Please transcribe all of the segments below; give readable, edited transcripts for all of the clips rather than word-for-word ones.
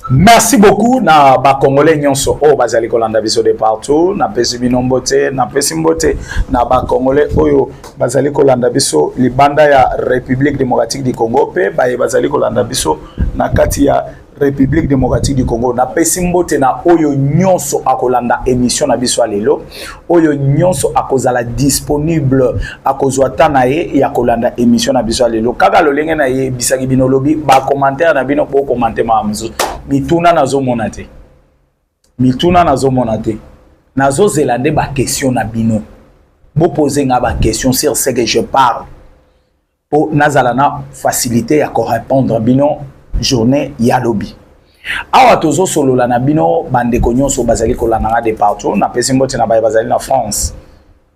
Merci beaucoup na ba Congolais nyonso o bazali kolanda biso de partout na pesi binombote na pesi mbote na ba Congolais oyo bazali kolanda biso libanda ya République démocratique du Congo pe bazali kolanda biso na kati ya République démocratique du Congo na pesi mbote na oyo nyonso akolanda émission na biso alelo oyo nyonso akozala disponible akozwa tana ye ya kolanda émission na biso alelo kaka lolenge na ye bisaki binolobi ba commentaire na bino po commenter maamzo mituna nazo monate nazo zelande ba question na bino bo poser nga ba question sur ce que je parle po nazala na facilité ya ko répondre bino journée ya lobby awa tozo solo la na bino bande nyonso bazali kolanda de partout na pesi mbote na bazali na France,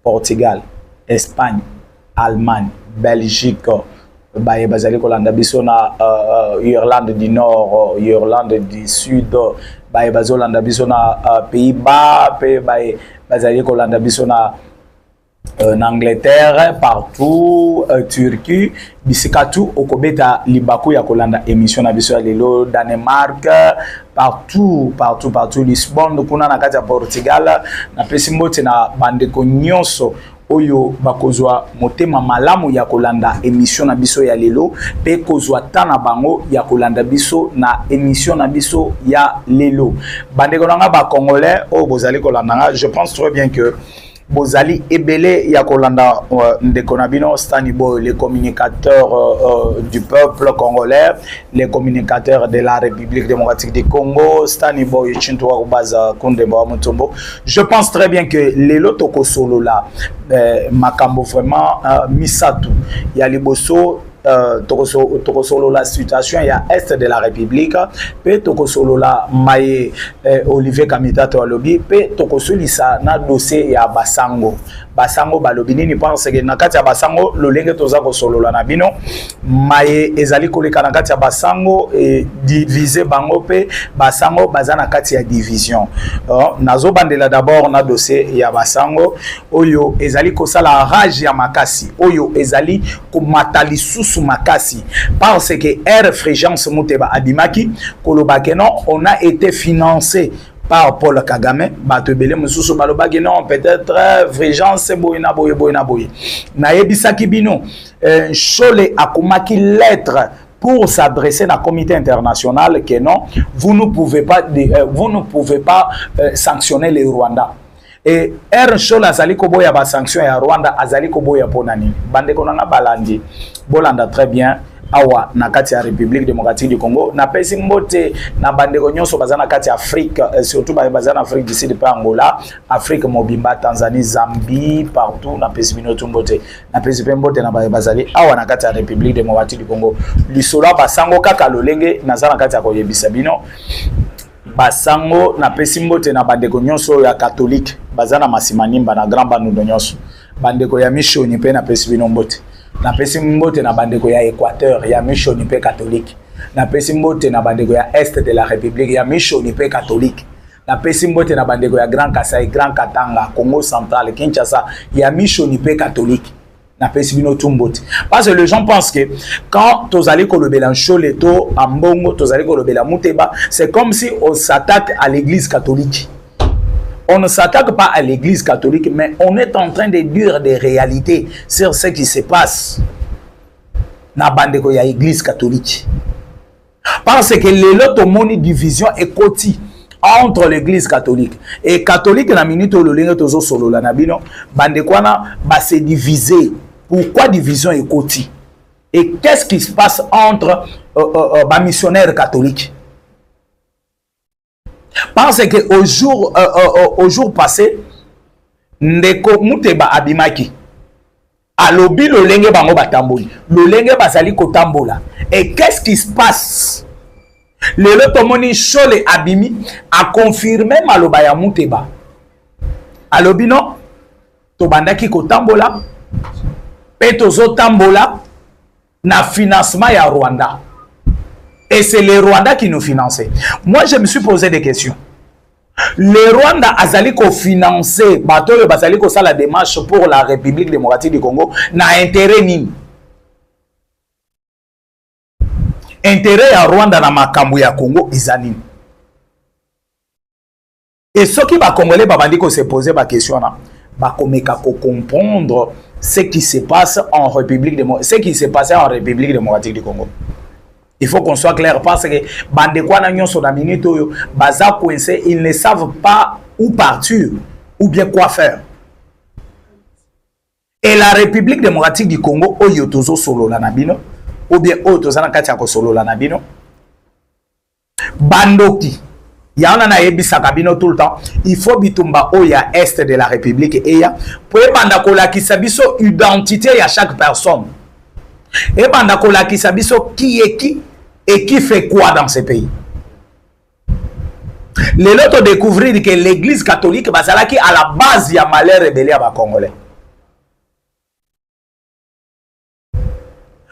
Portugal, Espagne, Allemagne, Belgique, bazali kolanda biso na Irlande du Nord, Irlande du Sud, bazolanda biso na Pays-Bas, bazali kolanda biso na en Angleterre, partout, Turquie, bisikatu okobeta libaku ya kolanda émission na biso lelo Danemark, partout, Lisbonne, kuna na kati ya Portugal, na pesi mbote na bandeko nyonso oyo bakozwa motema malamu ya kolanda émission na biso ya lelo pe kozwa tana bango ya kolanda biso na émission na biso ya lelo bandeko nanga ba Congolais o bozali kolanda je pense très bien que Bozali ebele ya kolanda ndeko na bino Stani Boy, les communicateurs du peuple congolais, les communicateurs de la République démocratique du Congo, Stani Boy Chintoa Kubaza Kundemba Mutombo. Je pense très bien que les lotoko solo là makambo vraiment misatu ya liboso tokosolo la situation ya est de la République pe tokosolo la maye Olivier Kamita to lobby pe tokosoli sa na dossier ya Basango balobi nini pense que na kati ya Basango lolenge toza kosolo la na bino maye ezali koleka na kati ya Basango et diviser bango pe Basango bazana kati ya division nazo bandela d'abord na dossier ya Basango oyo ezali kosala rage ya makasi oyo ezali komatali sous makasi parce que Air Fréquence Muteba Abimaki kolobake non on a été financé par Paul Kagame batebele mususu balobaki non peut-être Fréquence boyina boye na yebisaki bino Chole akomaki lettre pour s'adresser à un comité international que non vous ne pouvez pas sanctionner le Rwanda. Et Chole azali koboya ba sanction ya Rwanda azali koboya ponani bande konanga balandi bolanda très bien awa na kati ya République démocratique du Congo na pesi mbote na bande nyonso bazana kati ya Afrique surtout bazana Afrique du Sud pa Angola Afrique mobimba Tanzanie Zambie partout na pesi binoto mbote na pesi mbote na bazali awa na kati ya République démocratique du Congo lisola basango kaka lolenge nazana kati ya koyebisa bino Basango na pesi mbote na bandeko nyonso ya catholique bazana masimanimba na grand banudo nyonso bandeko ya mission pe na pesi bino mbote na pesi mbote na bandeko ya Équateur ya mission pe catholique na pesi mbote na bandeko ya est de la République ya mission pe catholique na pesi mbote na bandeko ya Grand Kasai Grand Katanga Congo central Kinshasa ya mission pe catholique na pesi bino tumbote parce que les gens pensent que quand tozali kolobela Choleto ambongo tozali kolobela Muteba c'est comme si on s'attaque à l'église catholique. On ne s'attaque pas à l'église catholique mais on est en train de dire des réalités sur ce qui se passe na bandeko ya église catholique parce que les loto moni division et koti entre l'église catholique et catholique na minute lolenge tozo solo la na bino bandeko wana ba se diviser. Pourquoi division et koti? Et qu'est-ce qui se passe entre missionnaires catholiques? Parce que au jour passé, Ndeko Muteba Abimaki, alobi lolenge bango batamboli, lolenge basali kotambola. Et qu'est-ce qui se passe? Le lotomoni Chole Abimi a confirmé maloba ya Muteba. Alobi non, tobandaki kotambola. Petozo tambola na financement ya Rwanda. Et c'est le Rwanda qui nous finançait. Moi, je me suis posé des questions. Le Rwanda azali ko financer batolo bazali ko sala démarche pour la République démocratique du Congo na intérêt nini? Intérêt ya Rwanda na makambo ya Congo izanini. Et ceux qui va congolais babandi ko se poser ba question là, ba komeka ko comprendre ce qui se passe en République démocratique du Congo. Il faut qu'on soit clair parce que bande kwa na nyonso na minute oyo baza coincé, ils ne savent pas où partir ou bien quoi faire. Et la République démocratique du Congo oyo tozo solo la nabino ou bien oyo toza na kati ya ko solo la nabino bandoki ya on a ebisa kabino tout le temps, il faut bitumba oya est de la République et ya pour banda ko la kisabiso identité ya chaque personne. Et banda ko la kisabiso qui est qui et qui fait quoi dans ce pays. Les autres découvrir que l'église catholique basala qui à la base ya malheur rebelle à Congolais.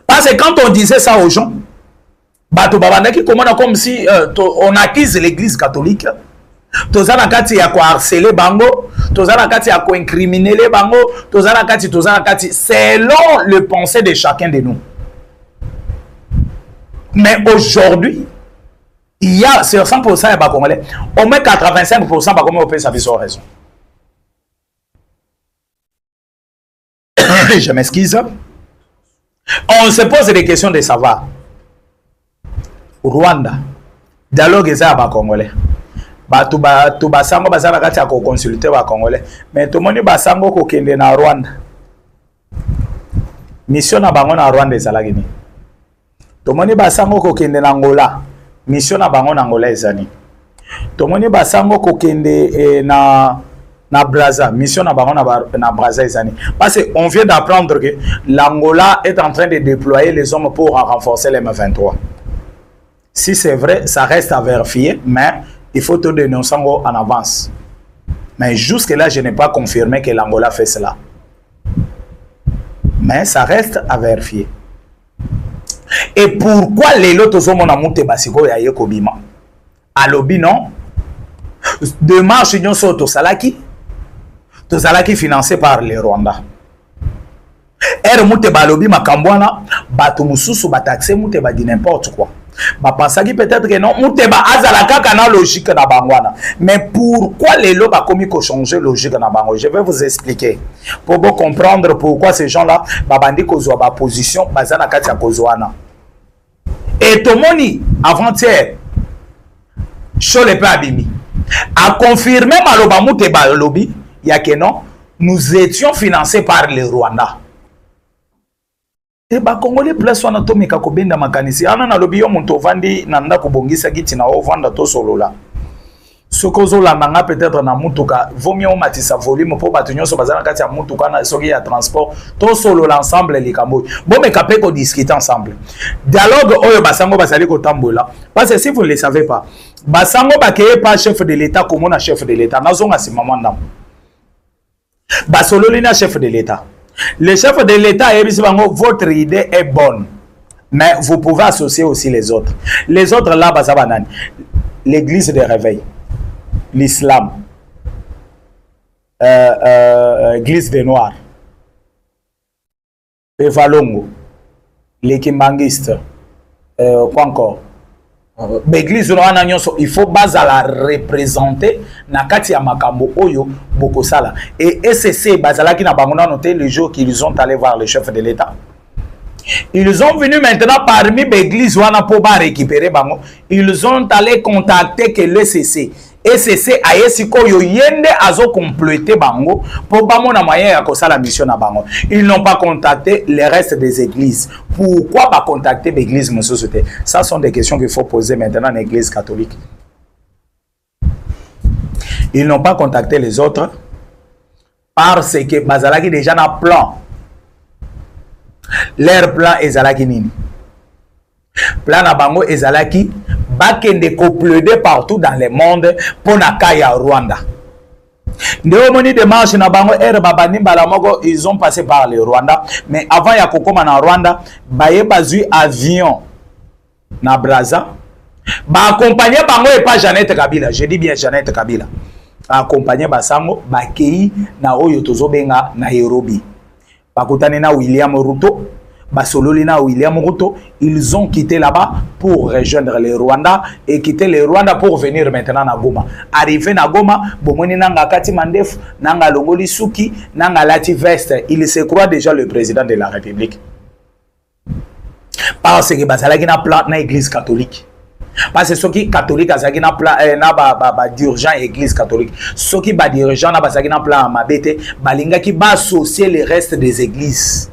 Parce que quand on disait ça aux gens, comme si on accuse l'église catholique, tozana kati ya ko harceler bango, tozana kati ya ko incriminer les bango, tozana kati selon le pensée de chacun de nous. Mais aujourd'hui, il y a sur 100% de Congolais, au moins 85% de Congolais ont sa vision raison. Je m'excuse. On se pose des questions de savoir. Rwanda, dialogue est à Congolais. Batu basango bazana kati ya ko consulter ba Congolais. Mais tout le monde basango ko kende na Rwanda. Mission na bango na Rwanda ezalaki ni. Tout le monde basango ko kende na Angola. Mission na bango na Angola ezani. Tout le monde basango ko kende na Brazza, mission na bango na Brazza ezani. Parce qu'on vient d'apprendre que l'Angola est en train de déployer les hommes pour renforcer les M23. Si c'est vrai, ça reste à vérifier, mais il faut tout dénoncer en avance. Mais jusque-là, je n'ai pas confirmé que l'Angola fait cela. Mais ça reste à vérifier. Et pourquoi les autres hommes ont monté basiko ya yekobima? Alobi non? Démarche union soto salaki? To salaki financé par les Rwandais. Er monte balobi makambwana, bato mususu bataxe monte ba di n'importe quoi. Ba pensaki peut-être que non, monte ba azalaka kana logique na bangwana. Mais pourquoi les lots ba commis ko changer logique na bango? Je vais vous expliquer. Pour vous comprendre pourquoi ces gens-là ba bandi ko zo ba position bazana kati ya kozwana. Et Tomoni avant-hier sur le Abimi a confirmé maloba monte ba lobby ya que non, nous étions financés par les Rwandais. Et ba Congolais place wana to meka ko benda makanisi ana na lobi yo muntu vandi na nda ko bongisa kiti na o vanda to solola. Soko zola nanga peut-être na mutuka vaut mieux matisa volume pour batu nyonso bazana kati ya mutuka na soki ya transport to solola ensemble likambo. Bon meka pe ko discuter ensemble. Dialogue oyo basango basali ko tambola. Parce que si vous ne le savez pas, basango bakeye pas chef de l'État comme on a chef de l'État. Nazonga si maman ndam. Basololina chef de l'État. Le chef de l'État, votre idée est bonne, mais vous pouvez associer aussi les autres. Les autres là, l'église de réveil, l'islam, l'église des noirs, les Valongo, les Kimbangistes, quoi encore? L'église il faut baser la représenter na kati ya makambo oyo bokosala et SCC bazalaki na bangona noté le jour qu'ils ont allé voir le chef de l'État. Ils ont venu maintenant parmi l'église wana pour ba récupérer bango. Ils ont allé contacter que le SCC. SCC ayesiko yo yende azo compléter bango pour ba mona moyen ya kosala mission na bango. Ils n'ont pas contacté les restes des églises. Pourquoi pas contacter l'église société? Ça sont des questions qu'il faut poser maintenant à l'église catholique. Ils n'ont pas contacté les autres parce que bazalaki déjà na plan. Leur plan ezalaki nini? Plan na bango ezalaki bakende koploder partout dans le monde pour na kaya Rwanda. Ndeo moni démarche na bango babani balamoko, ils ont passé par le Rwanda, mais avant ya kokoma na Rwanda, baye bazui avion na Brazza, ba accompagner bango et pas Jeannette Kabila. Je dis bien Jeannette Kabila. Accompagner basango bakei na oyo tozobenga Nairobi. Bakutane na William Ruto, Basololina William Ruto, ils ont quitté là-bas pour rejoindre le Rwanda et quitter le Rwanda pour venir maintenant à Goma. Arrivé à Goma, Bomoni Nanga Kati Mandef, Nanga Longoli Suki, Nanga Lati Veste, il se croit déjà le président de la République. Parce que Bazalaki na plan na église catholique. Parce que ceux qui catholiques azaki na plan na dirigeant église catholique. Ceux qui ba dirigeant na bazaki na plan mabete, balinga qui ba associer le reste des églises.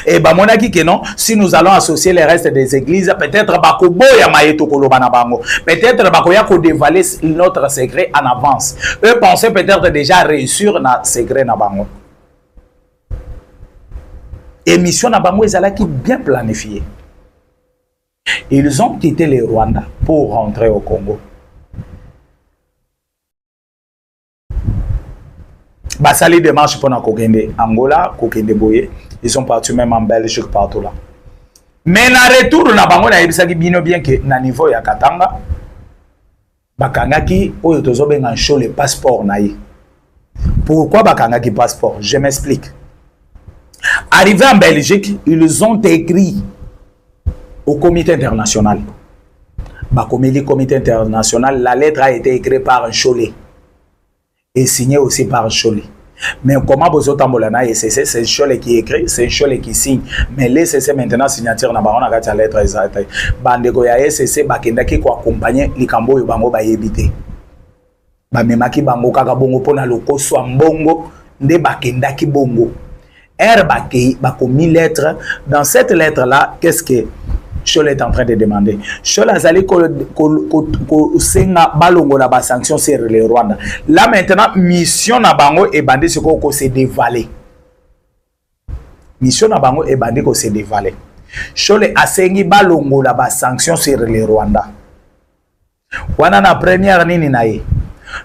Et bah mon aki que non, si nous allons associer les restes des églises, peut-être bakobo ya mayeto koloba na bango, peut-être bakoya ko dévaler notre secret en avance. Eux pensaient peut-être déjà réussir na secret na bango. Émission na bango ezalaki bien planifiée. Ils ont quitté le Rwanda pour rentrer au Congo. Basali démarche pour na kokende Angola, kokende Boye. Ils sont partis même en Belgique, partout là. Mais na retour na bango na ebisaki bino bien que na niveau ya Katanga bakangaki oyo tozobenga show le passeport na ye. Pourquoi bakangaki passeport? Je m'explique. Arrivé en Belgique, ils ont écrit au comité international. Le comité international, la lettre a été écrite par un Cholet et signée aussi par un Cholet. Mais comment vous avez tambolana et c'est un Cholet qui écrit, c'est un Cholet qui signe. Mais les CC maintenant signature na baron na lettre exacte. Bandeko ya SCC bakendaki ko accompagner likambo yo bango ba yebite. Ba memaki bango kaka bongo pona lokoso mbongo nde bakendaki bongo. Baki bako 1000 lettres. Dans cette lettre là, qu'est-ce que Cholet est en train de demander? Cholet azali ko senga balongo la ba sanction sur le Rwanda. Là maintenant mission na bango et bandi ce ko se dévaler. Mission na bango et bandi ko se dévaler. Cholet asengi balongo la ba sanction sur le Rwanda. Wana na première nini na ye.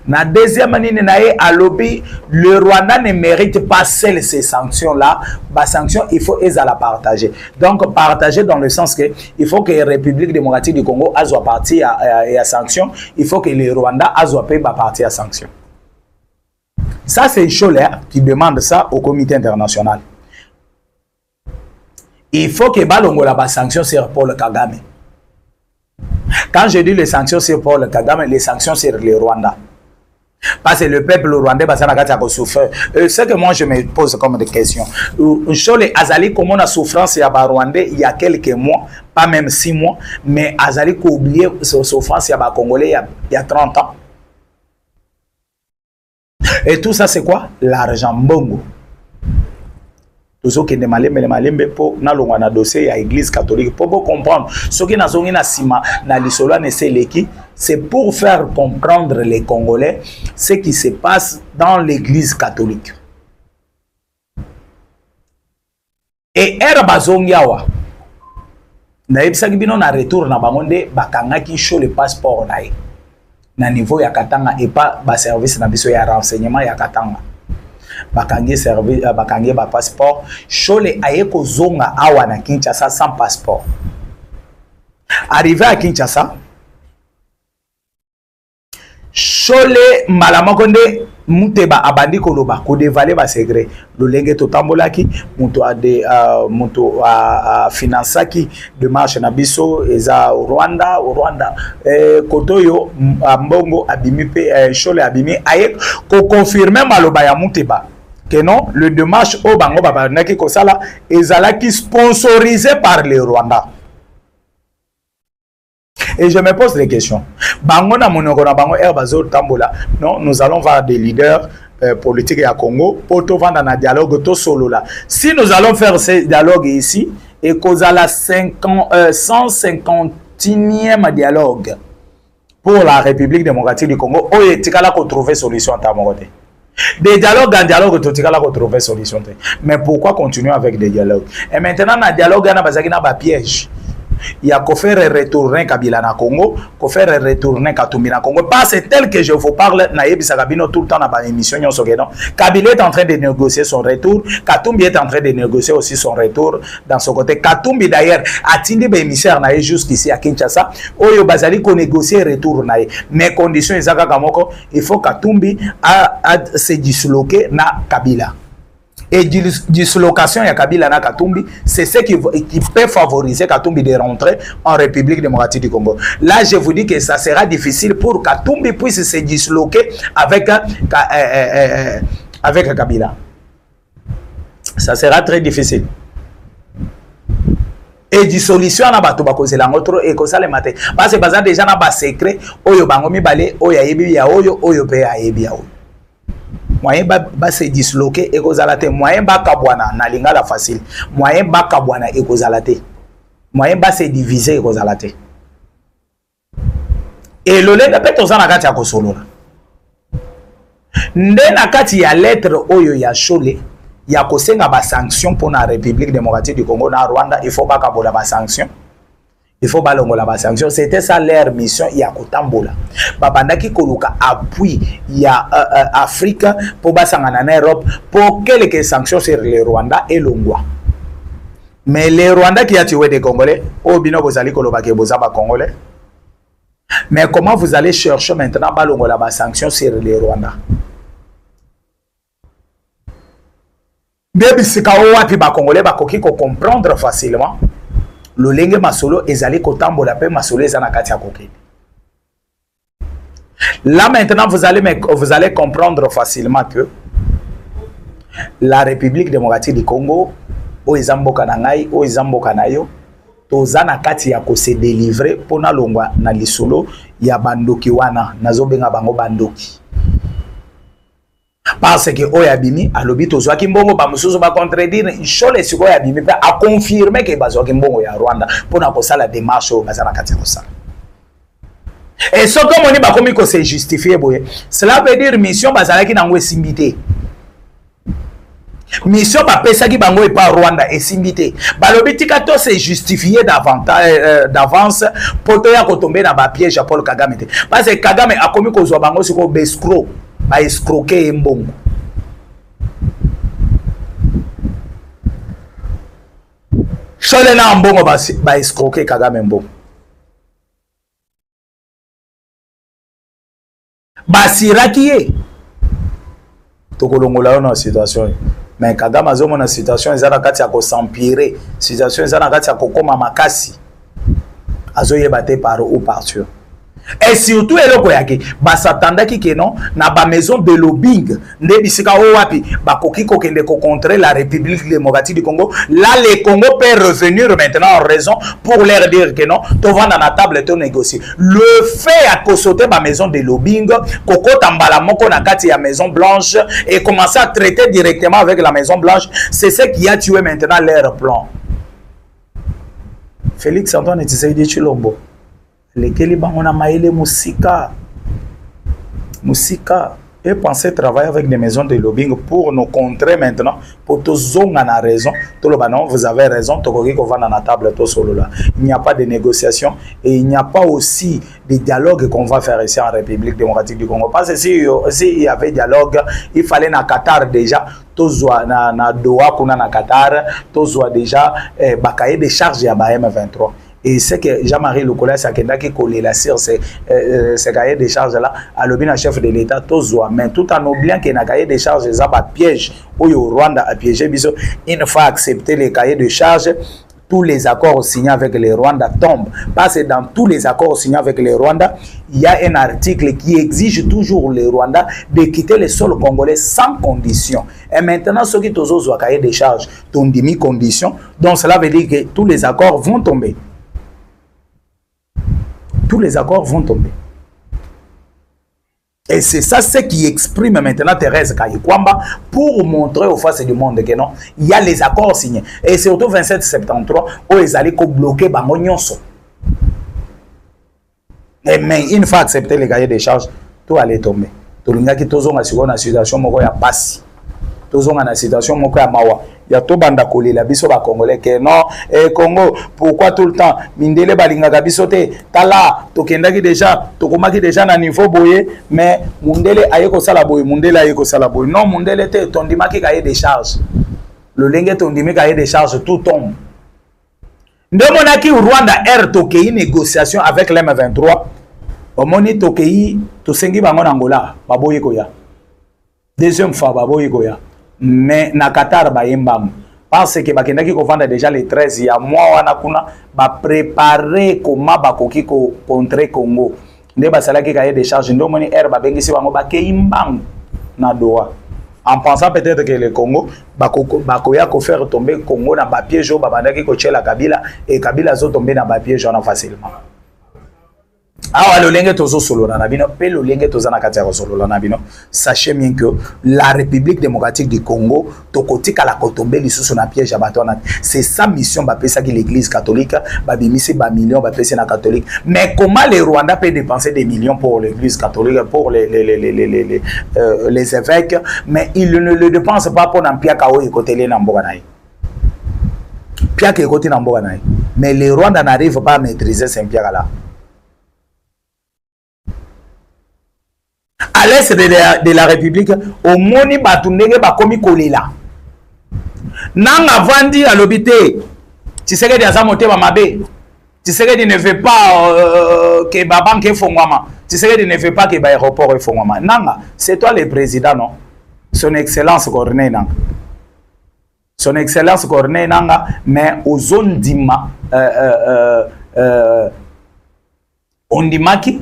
Na deuxième année, à lobby, le Rwanda ne mérite pas seules ces sanctions-là. Les sanctions, il faut les partager. Donc, partager dans le sens que il faut que la République démocratique du Congo soit partie à sanctions. Il faut que le Rwanda soit partie à sanctions. Ça, c'est Cholet qui demande ça au comité international. Il faut que Balongo la sanctions sur Paul Kagame. Quand je dis les sanctions sur Paul Kagame, les sanctions sur le Rwanda. Parce que le peuple rwandais a souffert. Ce que moi je me pose comme des questions. Cholet Azali, comme on a souffrance il Rwandais il y a quelques mois, pas même 6 mois, mais Azali qui oublié sa souffrance il y a Congolais il y a 30 ans. Et tout ça c'est quoi? L'argent bongo. Tous qui ne malé mais les malembe pour na longwa dossier à l'église catholique pour comprendre ce qui n'a zongi na sima na lisolo ne seleki, c'est pour faire comprendre les Congolais ce qui se passe dans l'église catholique. Et bazongiawa na ebisaki bino na retour na bangonde bakangaki show le passeport na niveau ya Katanga et pas ba service na biso ya renseignement ya Katanga. Bakangi service bakangi ba passeport. Cholet aye ko zonga awa na Kinshasa sans passeport. Arrivé à Kinshasa, Cholet malamakonde muteba abandi koloba ko dévaler ba secret. Lolenge to tambolaki muto a finansaki de marche na biso eza Rwanda kotoyo mbongo abimi pe Cholet abimi aye ko confirmer maloba ya muteba que non le démarche au bango baba naki ko sala ezalaki sponsorisé par le Rwanda. Et je me pose des questions. Bango na monoko na bango bazo tambola. Non, nous allons voir des leaders politiques à Congo pour tout vendre un dialogue tout solo là. Si nous allons faire ce dialogue ici et qu'aux à la 150e dialogue pour la République démocratique du Congo, on est là qu'on trouver solution à Tamorote. Des dialogues en dialogue, tout est là qu'on trouver solution. Mais pourquoi continuer avec des dialogues? Et maintenant, dans le dialogue, il y a un piège. Il y a qu'à faire retourner Kabila na Congo, qu'à faire retourner Katumbi na Congo. Parce que tel que je vous parle, Naïbi Sakabino tout le temps dans la émission, Kabila est en train de négocier son retour, Katumbi est en train de négocier aussi son retour dans son côté. Katumbi d'ailleurs a tindi be émissaire naïe jusqu'ici à Kinshasa, Oyo Bazali qu'on négocie retour naïe. Mais conditions Isaka Kamoko, il faut Katumbi a se disloquer na Kabila. et dislocation ya Kabila na Katumbi, c'est ce qui peut favoriser Katumbi de rentrer en République démocratique du Congo. Là, je vous dis que ça sera difficile pour Katumbi puisse se disloquer avec Kabila. Ça sera très difficile. Et dissolution na bato ba kozela ngotro et kozala matin parce que baza déjà na ba secret oyo bango mibale oyo ayebi ya oyo pe ayebi ya oyo. Moyen ba se disloquer et kozala te, moyen ba kabwana na lingala facile, moyen ba kabwana et kozala te, moyen ba se diviser et kozala te. Et le lenga pe tozana kati ya kosolola nde na kati ya lettre oyo ya Chole ya kosenga ba sanction pour la République démocratique du Congo na Rwanda, il faut pas kabola ba sanction, il faut pas longola ba sanction. C'était ça leur mission ya kotambola babandaki koluka appui ya Afrique pour basangana na Europe pour quelques sanctions sur le Rwanda et Longwa. Mais les Rwandais qui a tué des Congolais, au bino bozali koloba ke bozaba Congolais. Mais comment vous allez chercher maintenant ba longola ba sanction sur le Rwanda? Baby sika wapi ba Congolais ba koki ko comprendre facilement le lenge masolo ezali kotambola pe masolo ezana kati ya kokende. Là maintenant vous allez comprendre facilement que la République démocratique du Congo o ezamboka na ngai o ezamboka na yo tozana kati ya ko se délivrer pona longwa na lisolo ya bandoki wana nazobenga bango bandoki. Parce que Oyabimi alobi tozwaki mbongo ba mususu ba contredire Chole siko Oyabimi pe a confirmer que bazwaki mbongo ya Rwanda pona kosala démarche bazana kati kosala. Et ce comme on ba komi ko se justifier boye, cela veut dire mission bazalaki nango esimbité. Mission ba pesaki bango e pa Rwanda esimbité. Balobi tika to se justifier d'avance pour to ya ko tomber na ba piège à Paul Kagame te. Parce que Kagame a komi ko zwa bango siko bescro. Ba escroquer mbongo. Chole na mbongo ba escroquer Kagame mbongo. Ba siraki ye. Tokolongola na situation. Mais Kagame azomo na situation ezana kati ya ko s'empirer. Situation ezana kati ya kokoma makasi. Azoyeba te par ou par Dieu. Et surtout eloko yaki ba satandaki ke non na ba maison de lobbying nde bisika o wapi ba koki kokende ko contrer la République démocratique du Congo. Là les Congo peut revenir maintenant en raison pour leur dire que non to vendre na table to négocier. Le fait à kosoter ba maison de lobbying koko tambala moko na kati ya Maison Blanche et commencer à traiter directement avec la Maison Blanche, c'est ce qui a tué maintenant leur plan. Félix Antoine Tshisekedi Tshilombo lesquels on a maillé musika et penser travailler avec des maisons de lobbying pour nous contrer maintenant pour tous on a raison tout le non vous avez raison tokoki ko vendre na table to solo là. Il n'y a pas de négociation et il n'y a pas aussi de dialogue qu'on va faire ici en République démocratique du Congo parce que si il y avait dialogue il fallait na Qatar déjà tozwa na Doha kuna na Qatar tozwa déjà bakaye de charge ya ba M23. Et c'est que Jean-Marie Lukola Sakenda qui collait la sur ces cahiers de charges là à l'objet chef de l'État tozoa mais tout en oubliant que na cahier de charges ça pas piège au Rwanda a piégé biso une fois accepté les cahiers de charges tous les accords signés avec les Rwanda tombent parce que dans tous les accords signés avec les Rwanda il y a un article qui exige toujours les Rwanda de quitter le sol congolais sans condition et maintenant ceux qui tozoa cahier de charges ont demi condition donc cela veut dire que tous les accords vont tomber. Tous les accords vont tomber. Et c'est ça ce qui exprime maintenant Thérèse Kayikwamba pour montrer aux faces du monde que non, il y a les accords signés. Et surtout 27-73, où ils allaient bloquer Bango Nyonso. Mais une fois accepté les cahiers des charges, tout allait tomber. Tout le monde qui est dans la situation, il y a passe. Tout le monde dans la situation, il y a mawa. Il y a tout banda kolé la biso ba congolais que non Congo pourquoi tout le temps mindele balinga biso te tala tokendaki déjà tokomaki déjà na niveau boye mais mundele ayeko sala boye mundele ayeko sala boye non mundele te tondimaki cahier des charges le lenge tondimaki cahier des charges tout tombe ndemonaki Rwanda tokei négociation avec l'M23 omoni tokei tosengi bango na Angola baboye koya deuxième fois baboye koya mais na Qatar ba yembam parce que bakendaki ko vendre déjà les 13 ya mois wana kuna ba préparer comment ba koki ko contre Congo nde ba salaki cahier de charge ndo moni ba bengisi bango ba keimbango na Doha en pensant peut-être que le Congo bakoya ko faire tomber Congo na ba piège ba bandaki ko tchela Kabila et Kabila zo tomber na ba piège na facilement. Ah, le tozo solo na bino, pe le lenge toza na kati ya solo na bino. Sachez bien que la République démocratique du Congo, tokoti kala kotombe lisusu na piège abatona. C'est sa mission ba pesa ki l'église catholique, ba bimisi ba millions ba pesa na catholique. Mais comment les Rwandais peuvent dépenser des millions pour l'église catholique, pour les évêques, mais ils ne le dépensent pas pour n'ampia kao ekotele na mboka naï. Pia ke ekoti na mboka naï. Mais les Rwandais n'arrivent pas à maîtriser Saint-Pierre là. À l'est de la République, au moni batundenge bakomi kolela. Nanga vandi à l'obité. Tu sais que des amotés mabe. Tu sais que tu ne veux pas que babanke fongwama. Tu sais que tu ne veux pas que l'aéroport fongwama. Nanga, c'est toi le président, non? Son Excellence Corneille Nanga. Son Excellence Corneille Nanga, mais aux zones d'Ima, on dit maki.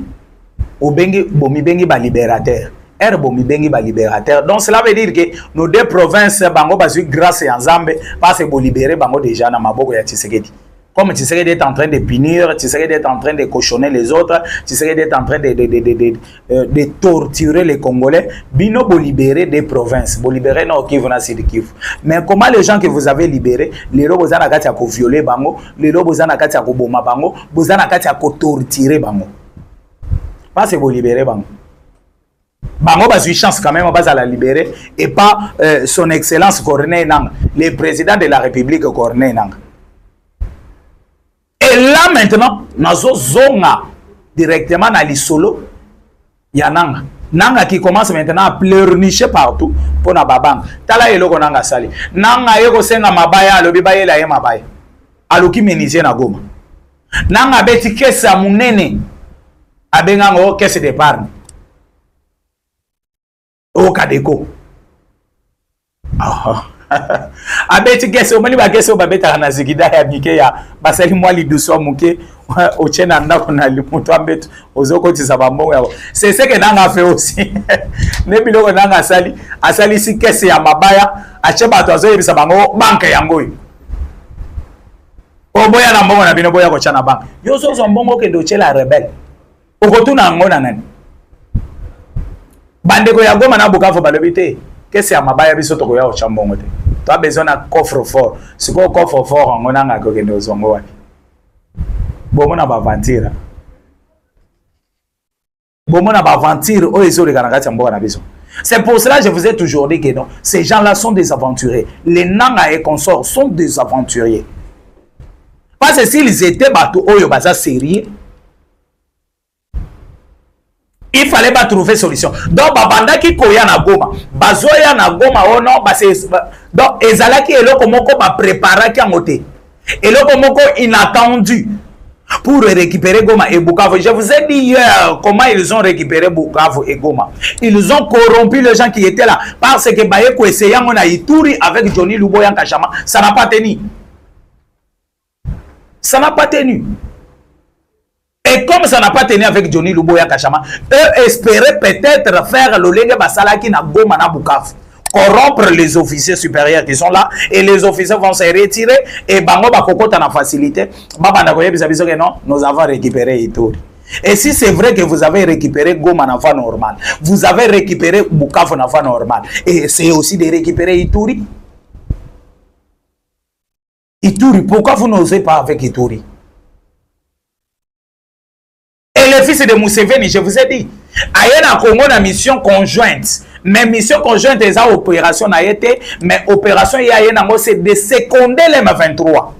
Bomi bengi ba libérateur. Bomi bengi ba libérateur. Donc cela veut dire que nos deux provinces bango basu grâce à Nzambe parce que bo libérer bango déjà na maboko ya Tshisekedi. Comme Tshisekedi est en train de punir, Tshisekedi est en train de cochonner les autres, Tshisekedi est en train de torturer les Congolais, bino bo libérer des provinces, bo libérer no Kivu na Sud Kivu. Mais comment les gens que vous avez libérés, les robots na kati ya ko violer bango, les robots na kati ya ko boma bango, bozana kati ya ko torturer bango. Pas c'est vous libérer bango. Bango a eu chance quand même à la libérer et pas son excellence Corneille Nangaa, le président de la République Corneille Nangaa. Et là maintenant, nazo zonga directement dans l'isolo, il y a Nangaa. Nangaa qui commence maintenant à pleurnicher partout pour na babang. Tala eloko Nangaa sali. Nangaa yeko senga mabaya alobi baye la ye mabaya. Aluki menizie na Goma. Nangaa beti kesa munene. Abengango caisse d'épargne au Kadeko. Abeti caisse omani ba caisse obabeta na zikida ya bike ya basali mwali duso muke ochena ndako na limuto ambeto ozoko tisa bambongo yabo. C'est ce que Nangaa fait aussi. Ne biloko Nangaa asali si caisse ya mabaya ache bato azo yebisa bango banque yango. Oboya na mbongo na bino boya ko chana banque. Yo so mbongo ke do chela rebelle. Okotuna ngona nani bandeko ya Goma na Bukavu balobite kesi ya mabaya biso to koya ochambongo te to a besoin na coffre fort siko coffre fort ngona nga ko kende ozongo wapi bomona ba vantira o ezo le kanaka tsamboka na biso. C'est pour cela que je vous ai toujours dit que non, ces gens-là sont des aventuriers. Les Nangaa et consorts sont des aventuriers. Parce que s'ils étaient bateau oyo baza sérieux, il fallait pas trouver solution. Donc babanda ki koya na Goma, bazoya na Goma o non donc ezalaki eloko moko ba préparer ki ngote. Eloko moko inattendu pour récupérer Goma et Bukavu. Je vous ai dit hier comment ils ont récupéré Bukavu et Goma. Ils ont corrompu les gens qui étaient là parce que Bayeko essayait on a Ituri avec Johnny Luboya Kachama, ça n'a pas tenu. Ça n'a pas tenu. Et comme ça n'a pas tenu avec Johnny Luboya Kachama, eux espéraient peut-être faire le lenge basalaki na Goma na Bukavu, corrompre les officiers supérieurs qui sont là, et les officiers vont se retirer et bango bakokota na facilité. Babanda koye bisabiso que non, nous avons récupéré Ituri. Et si c'est vrai que vous avez récupéré Goma na voie normale, vous avez récupéré Bukavu na voie normale, et c'est aussi de récupérer Ituri. Ituri, pourquoi vous n'osez pas avec Ituri? Et le fils de Museveni, je vous ai dit, Ayena Congo na mission conjointe. Mais mission conjointe est à opération na été, mais opération Ayena c'est de seconder les M23.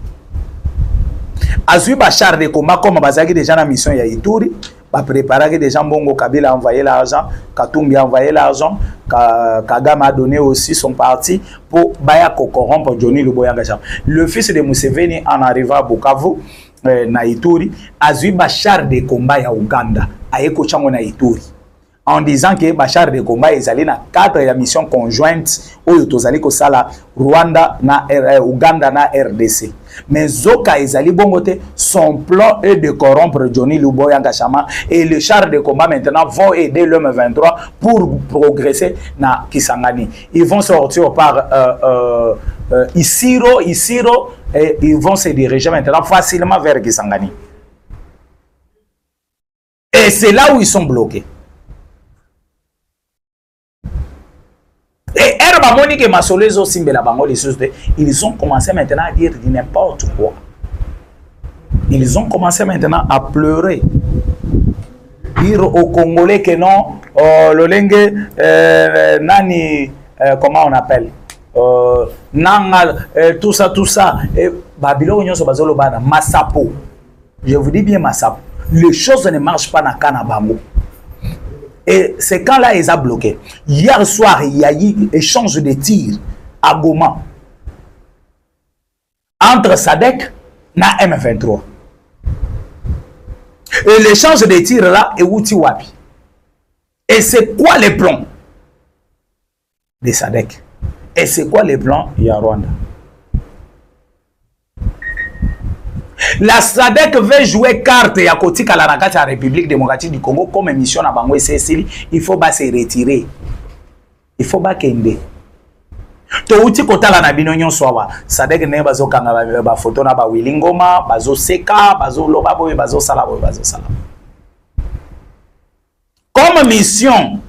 Azui Bachar de combat comme Bazaki déjà na mission ya Ituri, ba préparer des gens Bongo Kabila a envoyé l'argent, Katumbi a envoyé l'argent, Kagame a donné aussi son parti pour Baya corrompre Johnny Luboya Kachama. Le fils de Museveni en arrivant à Bukavu na Ituri, Azui Bachar de combat ya Uganda, ayeko chango na Ituri. en disant que Bachar de combat est allé dans 4 missions conjointes où tozali ko sala Rwanda na Uganda na RDC. Mais Zoka ezali bongote, son plan est de corrompre Johnny Luboya Ngachama et les chars de combat maintenant vont aider l'homme 23 pour progresser na Kisangani. Ils vont sortir par Isiro et ils vont se diriger maintenant facilement vers Kisangani. Et c'est là où ils sont bloqués. Et Monique et Masolezo Simbela Bango, ils ont commencé maintenant à dire n'importe quoi. Ils ont commencé maintenant à pleurer. Dire aux Congolais que non, l'Olenge, Nani, comment on appelle Nangal, tout ça. Babylone, Massapo. Je vous dis bien Massapo. Les choses ne marchent pas dans Kanabango. Et c'est quand là, ils ont bloqué. Hier soir, il y a eu échange de tirs à Goma entre SADC et M23. Et l'échange de tirs là est Outi Wapi. Et c'est quoi les plans de SADC? Et c'est quoi les plans de Rwanda? La SADC veut jouer carte à côté de la République démocratique du Congo comme mission à Bango et Cécile. Il faut pas se retirer. Il faut pas kende. To uti kota la na bino nyonso wa SADC ne bazo kanga ba photo na ba Willingoma, bazo seka, bazo loba boy, bazo sala boy, bazo sala. Comme mission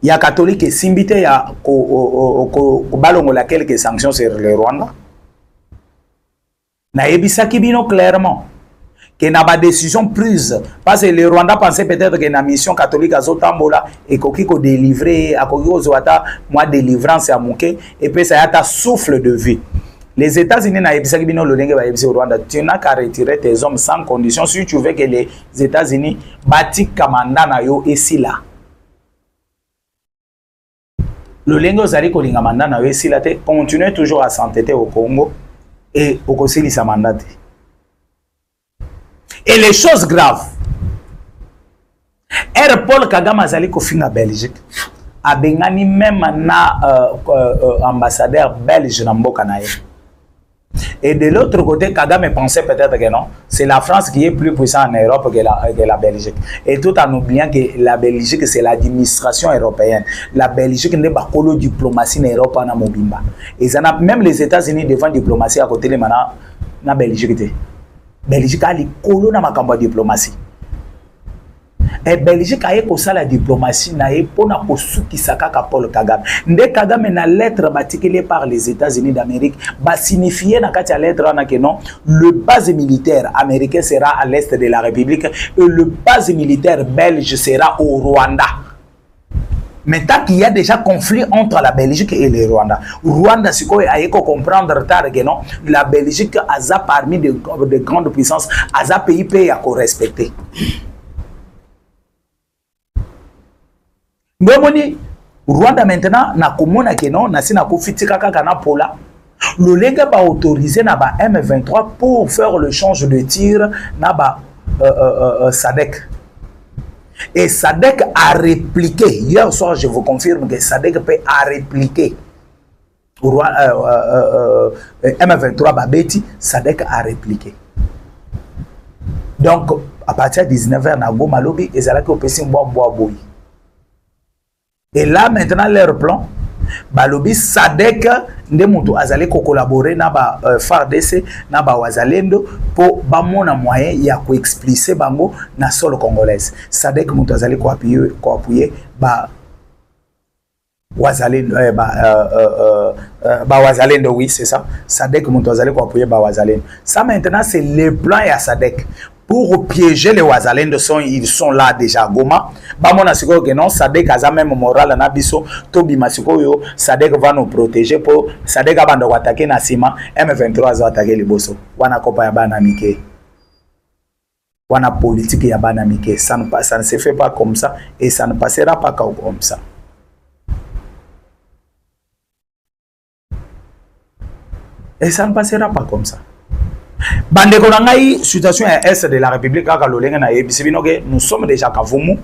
ya catholique simbité ya ko balongola quelques sanctions sur le Rwanda. Na ebisaki bino clairement que na ba décision prise parce que le Rwanda pensait peut-être que na mission catholique azotambola et koki ko délivrer akoki ozwata moi délivrance à moké et puis ça y a ta souffle de vie. Les États-Unis na ebisaki bino lolenge ba ebisi au Rwanda, tu n'as qu'à retirer tes hommes sans condition si tu veux que les États-Unis bâtissent kamanda na yo ici là. Lolenge ozali ko linga manda na yo ici là te continue toujours à s'entêter au Congo. Et au conseil sa mandat. Et les choses graves. Paul Kagame azali ko finga Belgique. Abengani même na ambassadeur belge na mboka na ye. Et de l'autre côté, Kagame pensait peut-être que non, c'est la France qui est plus puissante en Europe que la Belgique. Et tout en oubliant que la Belgique, c'est l'administration européenne. La Belgique n'est pas que la diplomatie en Europe, en Mobimba. Et ça même les États-Unis devant la diplomatie à côté de la Belgique. La Belgique a les colons dans la diplomatie. Et Belgique a eu la diplomatie pour na Paul Kagame. Ndé Kagame na lettre batiquée par les États-Unis d'Amérique va signifier na katia lettre que non le base militaire américain sera à l'est de la République et le base militaire belge sera au Rwanda. Mais tant qu'il y a déjà conflit entre la Belgique et le Rwanda, Rwanda c'est quoi a comprendre tard que non la Belgique a parmi de grandes puissances a pays à respecter. Mbomoni Rwanda maintenant na komona ke non na sina ko fitika kaka na pola le lega ba autorisé na ba M23 pour faire le change de tir na ba SADC. Et SADC a répliqué hier soir, je vous confirme que SADC peut a répliqué M23 babeti SADC a répliqué. Donc à partir de 19h na Goma lobi ezalaki opesi mboa boy. Et là, maintenant, leur plan, balobi SADC, ndemuto azali ko collaborer na ba FARDC, na ba wazalendo, pour ba mona moyen ya ko expliquer bango na sol congolaise. SADC muto azali ko appuyer ba wazalendo, ba wazalendo, oui, c'est ça. SADC muto azali ko appuyer ba wazalendo. Ça maintenant, c'est le plan ya SADC. Pour piéger les Wazalendo, ils sont là déjà à Goma. Bamona siko que non, SADC a même moral na biso. Tobi masiko yo, SADC va nous protéger pour SADC va nous attaquer na sima. M23 va attaquer les bosso. Wana kopa ya bana mike. Wana politique ya bana mike. Ça ne se fait pas comme ça et ça ne passera pas comme ça. Et ça ne passera pas comme ça. Bande konangai situation est de la République nous sommes déjà Kavumu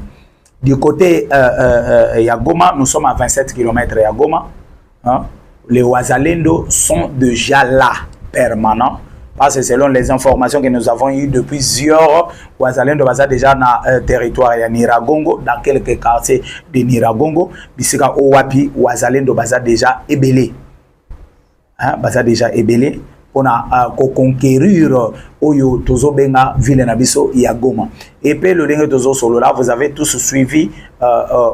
Du côté Yagoma, nous sommes à 27 km Yagoma. Hein? Les Wazalendo sont déjà là, permanents. Parce que selon les informations que nous avons eues depuis plusieurs, Wazalendo baza déjà dans le territoire de Niragongo, dans quelques quartiers de Niragongo, bisika Owapi, Wazalendo baza déjà ébélé. Hein? Baza déjà ébélé. On a conquérir Oyo Tozo Benga Ville Nabiso Yagoma. Et puis le Lengue Tozo Solo là, vous avez tous suivi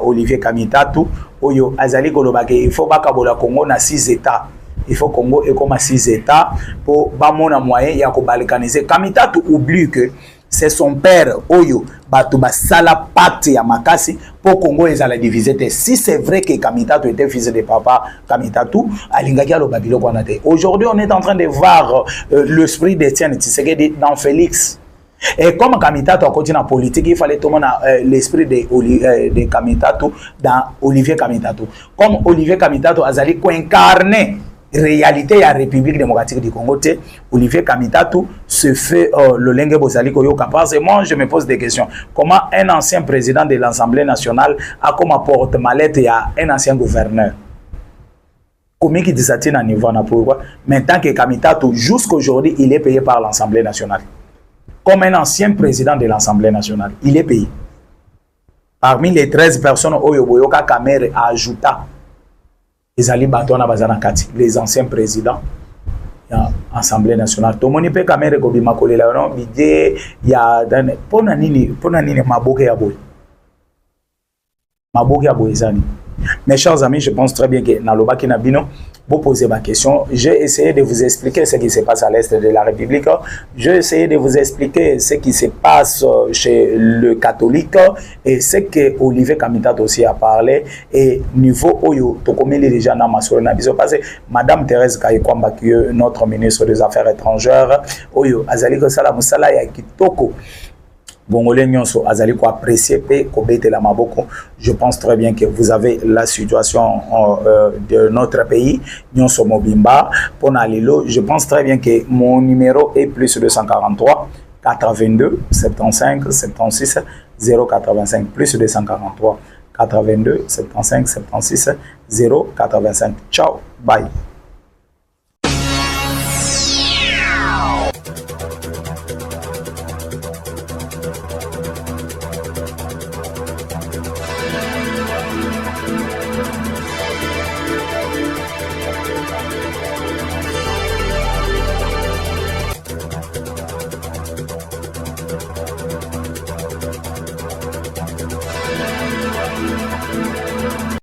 Olivier Kamitatu. Oyo Azali Kolobake, il faut Bakabola Congo na 6 États. Il faut Congo et comme 6 États pour bamona moyen ya ko balkaniser. Kamitatu oublie que c'est son père Oyo Batuba Sala pacte ya makasi pour Congo et la diviser. Si c'est vrai que Kamitatu était fils de papa Kamitatu, alingaki alo babilo kwanate. Aujourd'hui, on est en train de voir l'esprit d'Étienne Tshisekedi dans Félix. Et comme Kamitatu a continué en politique, il fallait tout le monde l'esprit de Kamitatu dans Olivier Kamitatu. Comme Olivier Kamitatu a incarné réalité de la République démocratique du Congo, Olivier Kamitatu se fait le Lengue Bozali Koyoka. Parce que moi, je me pose des questions. Comment un ancien président de l'Assemblée nationale a comme porte-mallette un ancien gouverneur? Comment qui dit ça à niveau pourquoi? Maintenant que Kamitatu, jusqu'aujourd'hui, il est payé par l'Assemblée nationale. Comme un ancien président de l'Assemblée nationale, il est payé. Parmi les 13 personnes, Oyoboyoka Kamere a ajouté les anciens présidents de l'Assemblée nationale. Tout le monde peut Kamere Kobima Kolela, non? Il y a Ponanini Maboke Yaboy. Maboke Yaboy Zani. Mes chers amis, je pense très bien que Naloba Kinabino, vous posez ma question. J'ai essayé de vous expliquer ce qui se passe à l'Est de la République. J'ai essayé de vous expliquer ce qui se passe chez le catholique et ce que Olivier Kamitatu aussi a parlé. Et niveau Oyo, Tokomeli déjà dans ma soeur Nabiso, parce que Madame Thérèse Kayikwamba, qui est notre ministre des Affaires étrangères, Oyo, Azali Kosala Moussala Yakitoko. Bongolais nyonso azali ko apprécier pe ko bete la maboko. Je pense très bien que vous avez la situation de notre pays nyonso mobimba pona lelo. Je pense très bien que mon numéro est plus 243 82 75 76 085 plus 243 82 75 76 085. Ciao, bye.